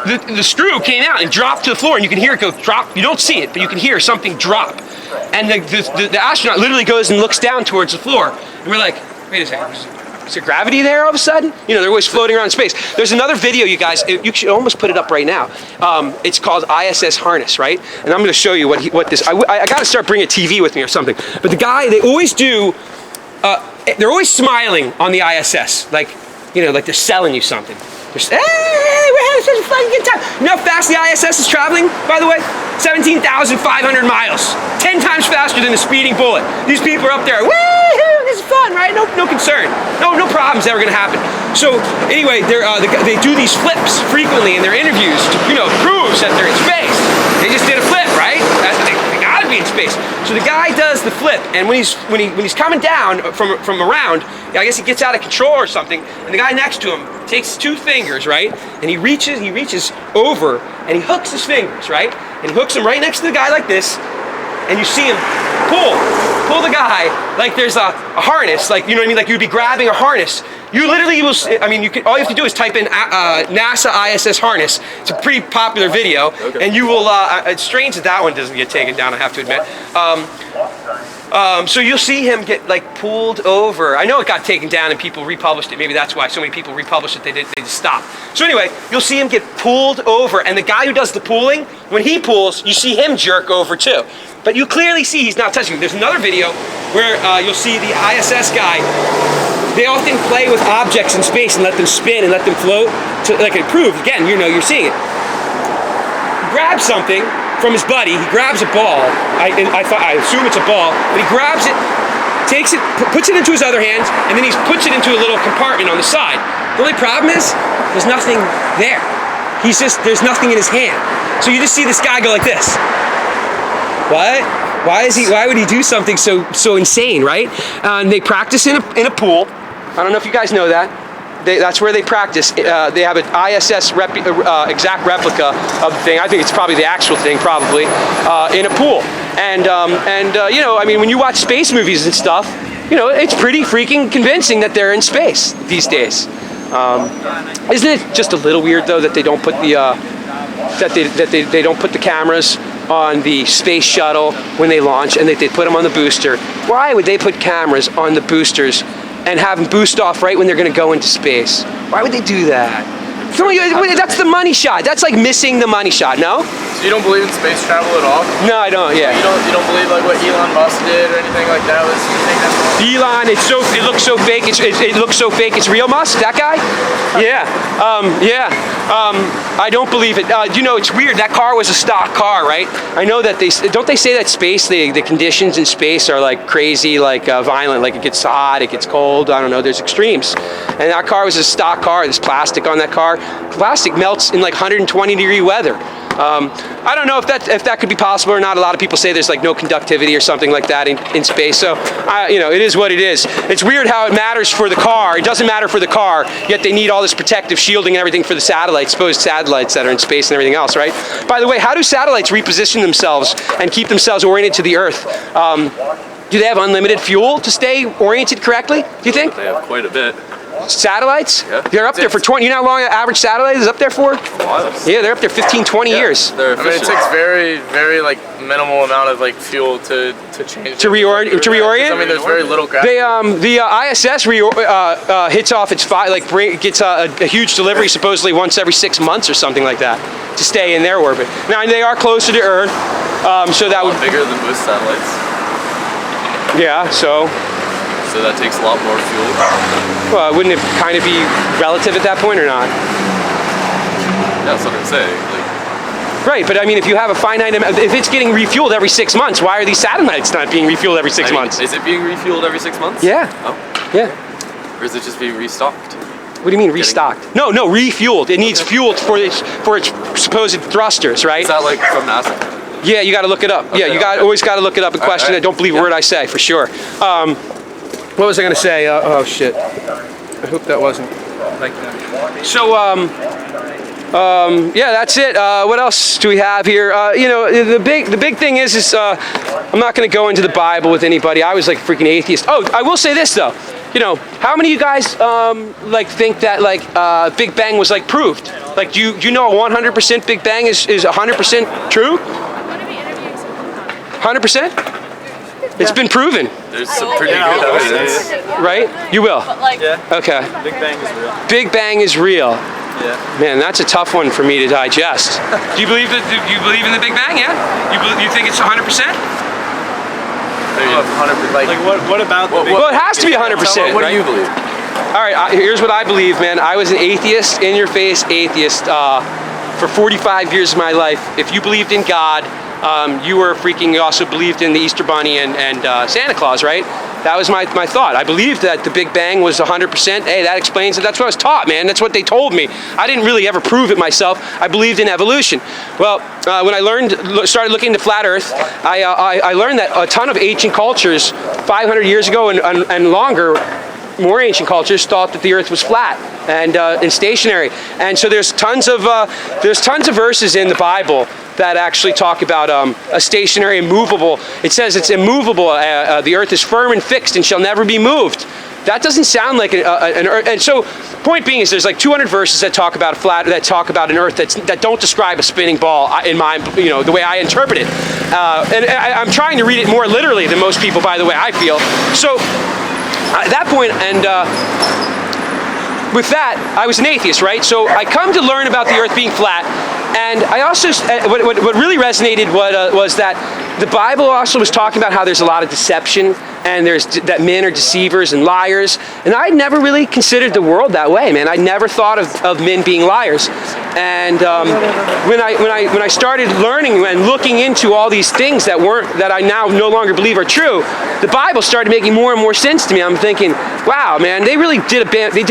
[SPEAKER 1] The screw came out and dropped to the floor, and you can hear it go drop. You don't see it, but you can hear something drop. And the astronaut literally goes and looks down towards the floor. And we're like, wait a second, is there gravity there all of a sudden? You know, they're always floating around in space. There's another video, you guys, you should almost put it up right now. It's called ISS Harness, right? And I'm gonna show you what this, I gotta start bringing a TV with me or something. But the guy, they always do, they're always smiling on the ISS. Like, you know, like they're selling you something. Hey, we're having such a fun good time. You know how fast the ISS is traveling, by the way? 17,500 miles. 10 times faster than a speeding bullet. These people are up there, woo-hoo, this is fun, right? No concern. No problem's ever gonna happen. So anyway, they do these flips frequently in their interviews to, you know, prove that they're in space. They just did a flip, right? They gotta be in space. So the guy does the flip, and when he's coming down from around, I guess he gets out of control or something, and the guy next to him takes 2 fingers, right? And he reaches over and he hooks his fingers, right? And he hooks them right next to the guy like this, and you see him pull the guy like there's a harness, like, you know what I mean? Like you'd be grabbing a harness. You literally will, I mean, all you have to do is type in NASA ISS harness. It's a pretty popular video, okay. And you will, it's strange that one doesn't get taken down, I have to admit. So you'll see him get like pulled over. I know it got taken down and people republished it. Maybe that's why so many people republished it. They just stopped. So anyway, you'll see him get pulled over, and the guy who does the pulling, when he pulls, you see him jerk over too. But you clearly see he's not touching. There's another video where you'll see the ISS guy. They often play with objects in space and let them spin and let them float to like improve. Again, you know, you're seeing it. Grab something from his buddy. He grabs a ball. I assume it's a ball, but he grabs it, takes it, puts it into his other hand, and then he puts it into a little compartment on the side. The only problem is there's nothing there. There's nothing in his hand. So you just see this guy go like this. What? Why would he do something so insane, right? And they practice in a pool. I don't know if you guys know that. That's where they practice. They have an ISS exact replica of the thing. I think it's probably the actual thing, probably, in a pool. And you know, I mean, when you watch space movies and stuff, you know, it's pretty freaking convincing that they're in space these days. Isn't it just a little weird though that they don't put the they don't put the cameras on the space shuttle when they launch, and they put them on the booster? Why would they put cameras on the boosters and have them boost off right when they're going to go into space? Why would they do that? That's the money shot. That's like missing the money shot, no?
[SPEAKER 7] So you don't believe in space travel at all?
[SPEAKER 1] No, I don't, yeah.
[SPEAKER 7] You don't believe like what Elon Musk did or anything like that? You think that's wrong?
[SPEAKER 1] Elon, it looks so fake, it looks so fake, it's real Musk, that guy? Yeah, I don't believe it. You know, it's weird, that car was a stock car, right? I know that don't they say that space, the conditions in space are like crazy, like violent, like it gets hot, it gets cold, I don't know, there's extremes. And that car was a stock car, there's plastic on that car. Plastic melts in like 120-degree weather. I don't know if that could be possible or not. A lot of people say there's like no conductivity or something like that in space. So, it is what it is. It's weird how it matters for the car. It doesn't matter for the car, yet they need all this protective shielding and everything for the satellites, supposed satellites that are in space and everything else, right? By the way, how do satellites reposition themselves and keep themselves oriented to the Earth? Do they have unlimited fuel to stay oriented correctly, do you think?
[SPEAKER 3] They have quite a bit.
[SPEAKER 1] Satellites?
[SPEAKER 3] Yeah.
[SPEAKER 1] They're up there for 20, you know how long an average satellite is up there for? Yeah, they're up there 15, 20 years.
[SPEAKER 3] They're
[SPEAKER 7] I mean, it
[SPEAKER 3] efficient.
[SPEAKER 7] takes very, very like minimal amount of like fuel to change.
[SPEAKER 1] To reorient?
[SPEAKER 7] I mean, there's very little gravity.
[SPEAKER 1] The ISS hits off its gets a huge delivery supposedly once every 6 months or something like that to stay in their orbit. Now they are closer to Earth, so that would
[SPEAKER 3] bigger than most satellites.
[SPEAKER 1] yeah. So
[SPEAKER 3] that takes a lot more fuel.
[SPEAKER 1] well, wouldn't it kind of be relative at that point or not?
[SPEAKER 3] Yeah, that's what I'm saying. Like,
[SPEAKER 1] Right, but I mean, if you have a finite amount, if it's getting refueled every 6 months, why are these satellites not being refueled every 6 months?
[SPEAKER 3] Is it being refueled every 6 months?
[SPEAKER 1] Yeah.
[SPEAKER 3] Oh.
[SPEAKER 1] Yeah.
[SPEAKER 3] Or is it just being restocked?
[SPEAKER 1] What do you mean restocked? No, refueled. It needs fuel for its supposed thrusters, right?
[SPEAKER 3] Is that like from NASA?
[SPEAKER 1] Yeah, you got to look it up. Yeah, you always got to look it up and question it. Don't believe a word I say, for sure. What was I going to say? Oh shit. I hope that wasn't. So yeah, that's it. What else do we have here? The big thing is I'm not going to go into the Bible with anybody. I was like a freaking atheist. Oh, I will say this though. How many of you guys think that Big Bang was like proved? Like, do you know 100% Big Bang is 100% true? 100%? It's been proven.
[SPEAKER 3] There's some pretty good evidence.
[SPEAKER 1] Right? You will?
[SPEAKER 8] Yeah.
[SPEAKER 1] Okay.
[SPEAKER 8] Big Bang is real.
[SPEAKER 1] Big Bang is real.
[SPEAKER 8] Yeah.
[SPEAKER 1] Man, that's a tough one for me to digest. Do you believe in the Big Bang? Yeah. You think it's 100%?
[SPEAKER 8] What about the Big
[SPEAKER 1] Well, it has to be 100%.
[SPEAKER 3] What
[SPEAKER 1] right?
[SPEAKER 3] do you believe?
[SPEAKER 1] All right. Here's what I believe, man. I was an atheist, in-your-face atheist, for 45 years of my life. If you believed in God, you also believed in the Easter Bunny and Santa Claus, right? That was my thought. I believed that the Big Bang was 100%. Hey, that explains it. That's what I was taught, man. That's what they told me. I didn't really ever prove it myself. I believed in evolution. Well, when I started looking into flat Earth, I learned that a ton of ancient cultures, 500 years ago and longer, more ancient cultures thought that the Earth was flat and stationary. And so there's tons of verses in the Bible that actually talk about a stationary, immovable. It says it's immovable. The Earth is firm and fixed and shall never be moved. That doesn't sound like an Earth. And so, point being is, there's like 200 verses that talk about an Earth that don't describe a spinning ball. In my, the way I interpret it. And I'm trying to read it more literally than most people, by the way. I feel so. At that point, and with that, I was an atheist, right? So I come to learn about the Earth being flat, and I also, what really resonated was that the Bible also was talking about how there's a lot of deception, and that men are deceivers and liars, and I never really considered the world that way, man. I never thought of men being liars, and when I started learning and looking into all these things that I now no longer believe are true, the Bible started making more and more sense to me. I'm thinking, wow, man, they really did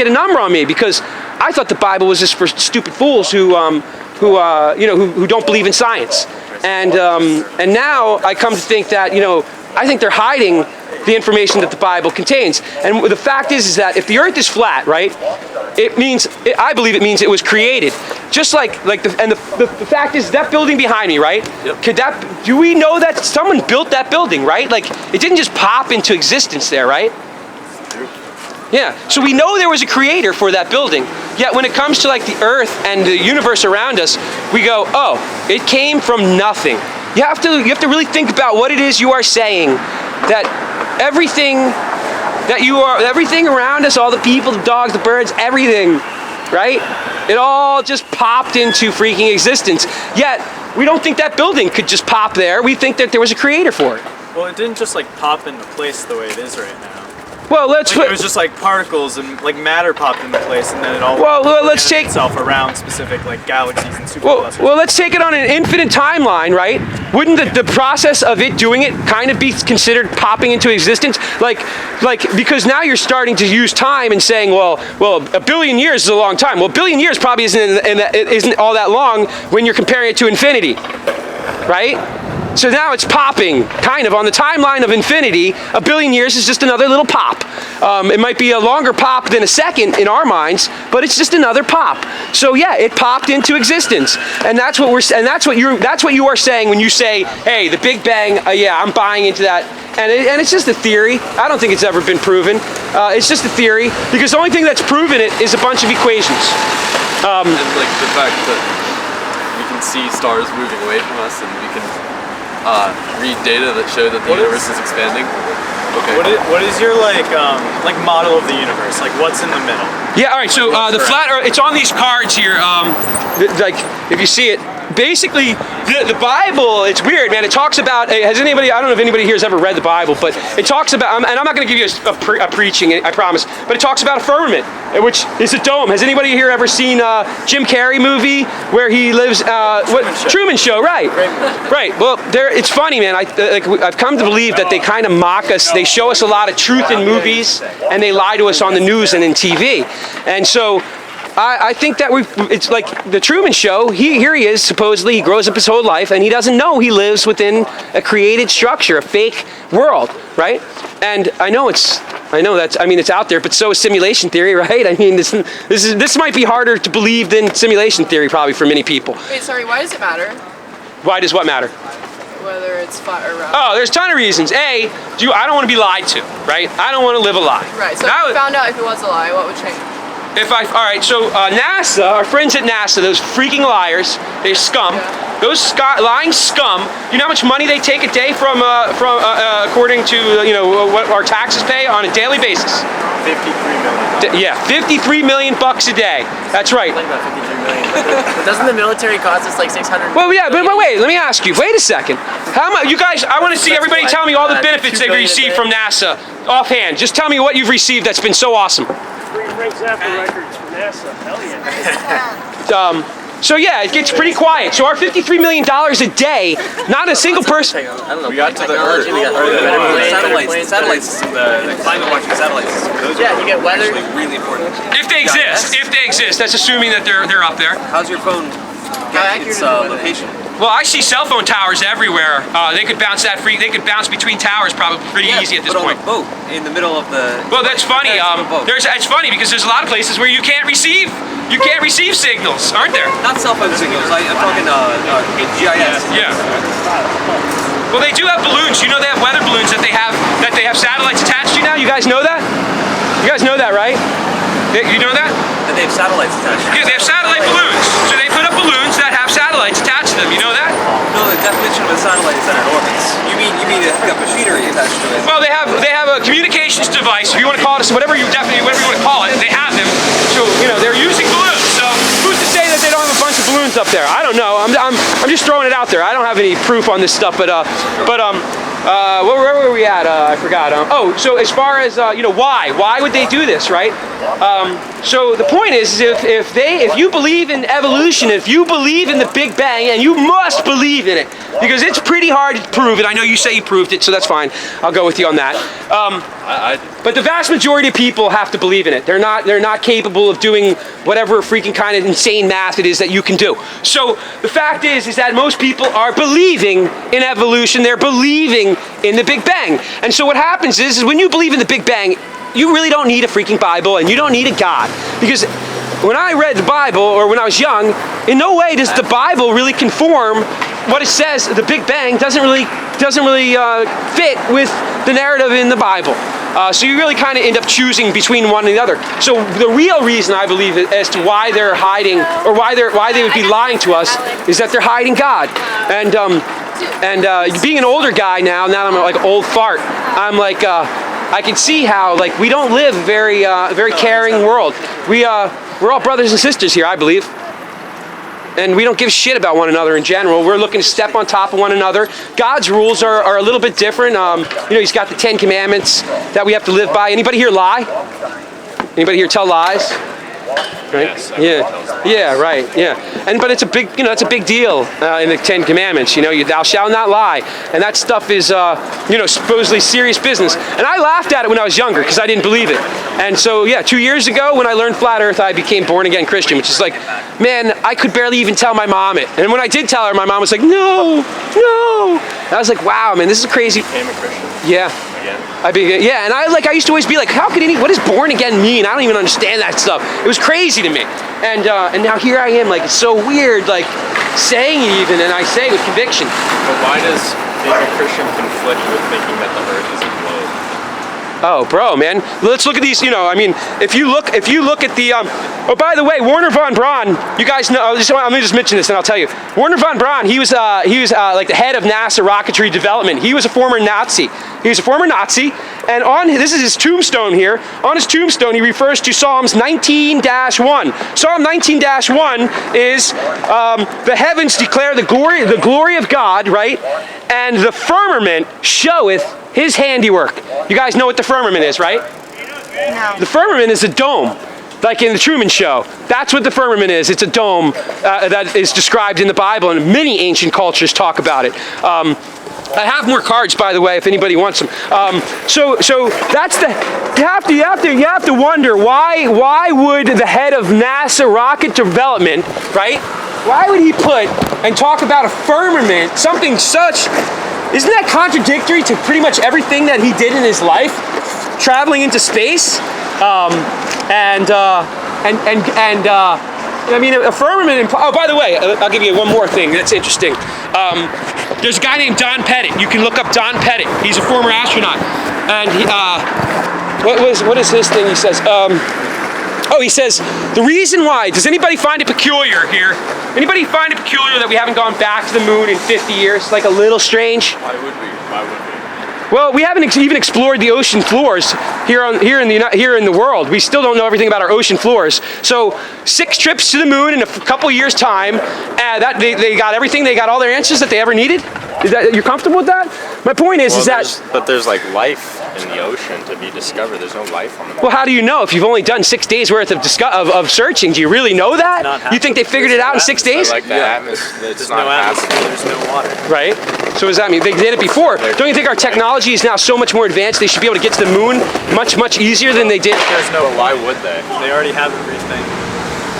[SPEAKER 1] a number on me, because I thought the Bible was just for stupid fools who don't believe in science, and now I come to think that I think they're hiding the information that the Bible contains. And the fact is that if the Earth is flat, right, I believe it means it was created. Just the fact is that building behind me, right?
[SPEAKER 3] Yep.
[SPEAKER 1] Do we know that someone built that building, right? Like, it didn't just pop into existence there, right? Yeah, so we know there was a creator for that building. Yet when it comes to like the Earth and the universe around us, we go, oh, it came from nothing. You have to really think about what it is you are saying. That everything around us, all the people, the dogs, the birds, everything, right? It all just popped into freaking existence. Yet we don't think that building could just pop there. We think that there was a creator for it.
[SPEAKER 8] Well, it didn't just like pop into place the way it is right now.
[SPEAKER 1] Well, let's
[SPEAKER 8] It was just like particles and like matter popped into place, and then it all.
[SPEAKER 1] Well, let's take
[SPEAKER 8] itself around specific like galaxies and superclusters.
[SPEAKER 1] Well, let's take it on an infinite timeline, right? Wouldn't the process of it doing it kind of be considered popping into existence? Like because now you're starting to use time and saying, well, a billion years is a long time. Well, a billion years probably isn't all that long when you're comparing it to infinity, right? So now it's popping, kind of, on the timeline of infinity. A billion years is just another little pop. It might be a longer pop than a second in our minds, but it's just another pop. So yeah, it popped into existence, and that's what that's what you are saying when you say, hey, the Big Bang. Yeah, I'm buying into that, and it's just a theory. I don't think it's ever been proven. It's just a theory because the only thing that's proven it is a bunch of equations.
[SPEAKER 3] And like the fact that we can see stars moving away from us, and we can read data that show that the universe is expanding. Okay.
[SPEAKER 8] What is your like model of the universe? Like what's in the middle?
[SPEAKER 1] Yeah. All right. So the flat Earth. It's on these cards here. Like if you see it. Basically, the Bible, it's weird, man. It talks about, has anybody, I don't know if anybody here has ever read the Bible, but it talks about, and I'm not going to give you a preaching, I promise, but it talks about a firmament, which is a dome. Has anybody here ever seen Jim Carrey movie where he lives, Truman Show, right. Right. Well, it's funny, man. I've come to believe that they kind of mock us. They show us a lot of truth in movies, and they lie to us on the news and in TV. And so, I think that it's like the Truman Show. Here he is, supposedly, he grows up his whole life, and he doesn't know he lives within a created structure, a fake world, right? And I know it's out there, but so is simulation theory, right? I mean, this might be harder to believe than simulation theory, probably, for many people.
[SPEAKER 5] Wait, sorry, why does it matter?
[SPEAKER 1] Why does what matter?
[SPEAKER 5] Whether it's flat or round.
[SPEAKER 1] Oh, there's a ton of reasons. I don't want to be lied to, right? I don't want to live a lie.
[SPEAKER 5] Right, so if you found out if it was a lie, what would change?
[SPEAKER 1] All right, so NASA, our friends at NASA, those freaking liars, they're scum.
[SPEAKER 5] Yeah.
[SPEAKER 1] Those lying scum. You know how much money they take a day from according to what our taxes pay on a daily basis?
[SPEAKER 8] 53 million.
[SPEAKER 1] Yeah, 53 million bucks a day. That's right.
[SPEAKER 7] Like about 53 million. But doesn't the military cost us like 600?
[SPEAKER 1] Well, yeah, but wait. Let me ask you. Wait a second. How much? You guys? I want to see everybody tell me all the benefits they've received from NASA offhand. Just tell me what you've received that's been so awesome.
[SPEAKER 9] Free Frank Zappa records from NASA. Hell yeah.
[SPEAKER 1] So yeah, it gets pretty quiet. So our $53 million a day, not a single person.
[SPEAKER 3] We got to the Earth.
[SPEAKER 4] Satellites, the climate watching satellite system. Those
[SPEAKER 7] Yeah, you get weather.
[SPEAKER 4] actually really important.
[SPEAKER 1] If they exist, that's assuming that they're up there.
[SPEAKER 4] How's your phone get its location?
[SPEAKER 1] Well, I see cell phone towers everywhere. They could bounce They could bounce between towers probably pretty easy at this point.
[SPEAKER 4] But on a boat in the middle of the.
[SPEAKER 1] Well, that's funny. It's funny because there's a lot of places where you can't receive signals, aren't there?
[SPEAKER 4] Not cell phone signals. I'm talking GIS.
[SPEAKER 1] Yeah. Well, they do have balloons. You know they have weather balloons that they have satellites attached to now. You guys know that? You guys know that, right? You know that?
[SPEAKER 4] And they have satellites attached.
[SPEAKER 1] Yeah, they have satellite balloons. So they put up balloons that have satellites attached to them. You know that?
[SPEAKER 4] No, the definition of a satellite is that it orbits. You mean it got machinery attached to it?
[SPEAKER 1] Well, they have a communications device. If you want to call it whatever you want to call it, they have them. So they're using balloons. So who's to say that they don't have a bunch of balloons up there? I don't know. I'm just throwing it out there. I don't have any proof on this stuff, but where were we at? I forgot. So as far as why would they do this, right? So the point is if you believe in evolution, if you believe in the Big Bang, and you must believe in it, because it's pretty hard to prove it. I know you say you proved it, so that's fine. I'll go with you on that. But the vast majority of people have to believe in it. They're not capable of doing whatever freaking kind of insane math it is that you can do. So the fact is that most people are believing in evolution. They're believing in the Big Bang. And so what happens is when you believe in the Big Bang, you really don't need a freaking Bible and you don't need a God. Because when I read the Bible, or when I was young, in no way does the Bible really conform what it says. The Big Bang doesn't really fit with the narrative in the Bible. So you really kind of end up choosing between one and the other. So the real reason I believe as to why they're hiding, or why they would be lying to us, is that they're hiding God. And being an older guy now that I'm like old fart, I'm like I can see how we don't live a very caring world. We're all brothers and sisters here, I believe. and we don't give a shit about one another in general. We're looking to step on top of one another. God's rules are a little bit different. He's got the 10 Commandments that we have to live by. Anybody here lie? Anybody here tell lies? Right? Yeah, right. Yeah, but it's a big, it's a big deal in the 10 Commandments. Thou shalt not lie, and that stuff is, supposedly serious business. And I laughed at it when I was younger because I didn't believe it. And so, 2 years ago when I learned flat Earth, I became born again Christian, which is like, man, I could barely even tell my mom it. And when I did tell her, my mom was like, no. And I was like, wow, man, this is crazy.
[SPEAKER 3] You became a Christian.
[SPEAKER 1] Yeah. And I used to always be like, how could what does born again mean? I don't even understand that stuff. It was crazy to me. And now here I am, like, it's so weird, like, saying it even, and I say it with conviction.
[SPEAKER 3] But why does being a Christian conflict with thinking that the earth is a globe?
[SPEAKER 1] Oh, bro, man. Let's look at these, if you look at the, oh, by the way, Wernher von Braun, you guys know, let me just mention this and I'll tell you. Wernher von Braun, he was like the head of NASA rocketry development. He was a former Nazi. And this is his tombstone here. On his tombstone, he refers to Psalms 19-1. Psalm 19-1 is, the heavens declare the glory of God, right? And the firmament showeth his handiwork. You guys know what the firmament is, right?
[SPEAKER 5] No.
[SPEAKER 1] The firmament is a dome, like in the Truman Show. That's what the firmament is. It's a dome that is described in the Bible, and many ancient cultures talk about it. I have more cards, by the way, if anybody wants them. So that's you have to wonder why would the head of NASA rocket development, right? Why would he put and talk about a firmament, something such? Isn't that contradictory to pretty much everything that he did in his life, traveling into space? I mean, a firmament. Oh, by the way, I'll give you one more thing that's interesting. There's a guy named Don Pettit. You can look up Don Pettit. He's a former astronaut, and he, what is his thing? He says. He says, the reason why, does anybody find it peculiar here? Anybody find it peculiar that we haven't gone back to the moon in 50 years? Like a little strange?
[SPEAKER 3] Why would we?
[SPEAKER 1] Well, we haven't even explored the ocean floors here in the world. We still don't know everything about our ocean floors. So 6 trips to the moon in a couple years' time, that they got everything. They got all their answers that they ever needed. You're comfortable with that? My point is
[SPEAKER 10] But there's like life in the ocean to be discovered. There's no life on the moon.
[SPEAKER 1] Well, how do you know if you've only done 6 days worth of searching? Do you really know that? You think they figured it out in 6 days?
[SPEAKER 10] Like the atmosphere. It's not
[SPEAKER 4] atmosphere. There's no water.
[SPEAKER 1] Right. So what does that mean? They did it before. Don't you think our technology is now so much more advanced? They should be able to get to the moon much easier than they did.
[SPEAKER 10] There's no. Why would they?
[SPEAKER 8] They already have everything.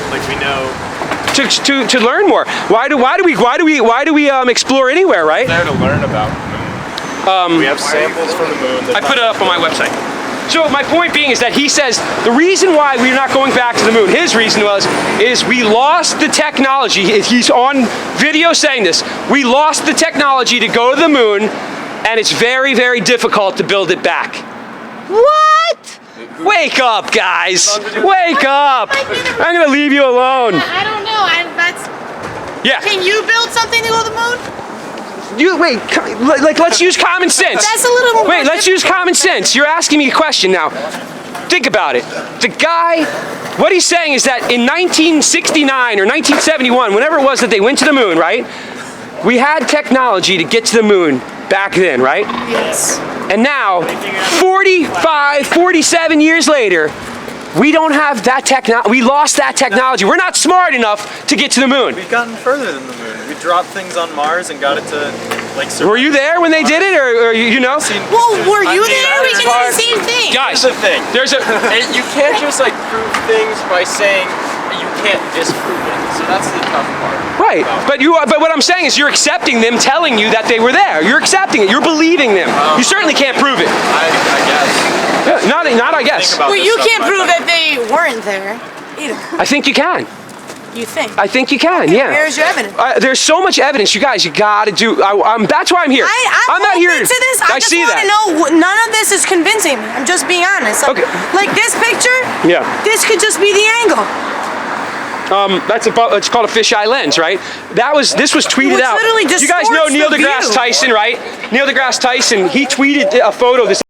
[SPEAKER 8] Like we know.
[SPEAKER 1] To learn more. Why do we explore anywhere, right?
[SPEAKER 10] There to learn about the moon. We have samples from the moon.
[SPEAKER 1] I put it up on my website. So my point being is that he says the reason why we're not going back to the moon, his reason is we lost the technology. He's on video saying this. We lost the technology to go to the moon, and it's very, very difficult to build it back. What? Wake up, guys. Wake up. I'm going to leave you alone.
[SPEAKER 5] I don't know.
[SPEAKER 1] Yeah.
[SPEAKER 5] Can you build something to go to the moon?
[SPEAKER 1] Let's use common sense.
[SPEAKER 5] That's a little more.
[SPEAKER 1] Wait, let's use common sense. You're asking me a question now. Think about it. The guy, what he's saying is that in 1969 or 1971, whenever it was that they went to the moon, right? We had technology to get to the moon back then, right?
[SPEAKER 5] Yes.
[SPEAKER 1] And now, 45, 47 years later, we don't have that technology. We lost that technology. We're not smart enough to get to the moon.
[SPEAKER 8] We've gotten further than the moon. We dropped things on Mars and got it to like.
[SPEAKER 1] Were you there when they did it, or you know?
[SPEAKER 5] Well, were you there? We can do the same thing.
[SPEAKER 1] Guys,
[SPEAKER 10] Here's the thing.
[SPEAKER 3] You can't just like prove things by saying you can't disprove it. So that's the tough part.
[SPEAKER 1] Right, but what I'm saying is you're accepting them telling you that they were there. You're accepting it. You're believing them. You certainly can't prove it.
[SPEAKER 3] I guess.
[SPEAKER 1] Yeah, not I guess.
[SPEAKER 5] Well, you can't prove that they weren't there either.
[SPEAKER 1] I think you can.
[SPEAKER 5] You think?
[SPEAKER 1] I think you can.
[SPEAKER 5] Okay,
[SPEAKER 1] Yeah.
[SPEAKER 5] Where's your evidence?
[SPEAKER 1] There's so much evidence. You guys, you gotta do. That's why I'm here.
[SPEAKER 5] I'm
[SPEAKER 1] not here
[SPEAKER 5] to this. I just
[SPEAKER 1] see
[SPEAKER 5] want
[SPEAKER 1] that.
[SPEAKER 5] to know. None of this is convincing me. I'm just being honest.
[SPEAKER 1] Okay.
[SPEAKER 5] Like this picture.
[SPEAKER 1] Yeah.
[SPEAKER 5] This could just be the angle.
[SPEAKER 1] It's called a fisheye lens, right? This was tweeted
[SPEAKER 5] Which
[SPEAKER 1] out.
[SPEAKER 5] literally
[SPEAKER 1] You guys know
[SPEAKER 5] distorts
[SPEAKER 1] Neil
[SPEAKER 5] the
[SPEAKER 1] deGrasse
[SPEAKER 5] view.
[SPEAKER 1] Tyson, right? Neil deGrasse Tyson, he tweeted a photo of this.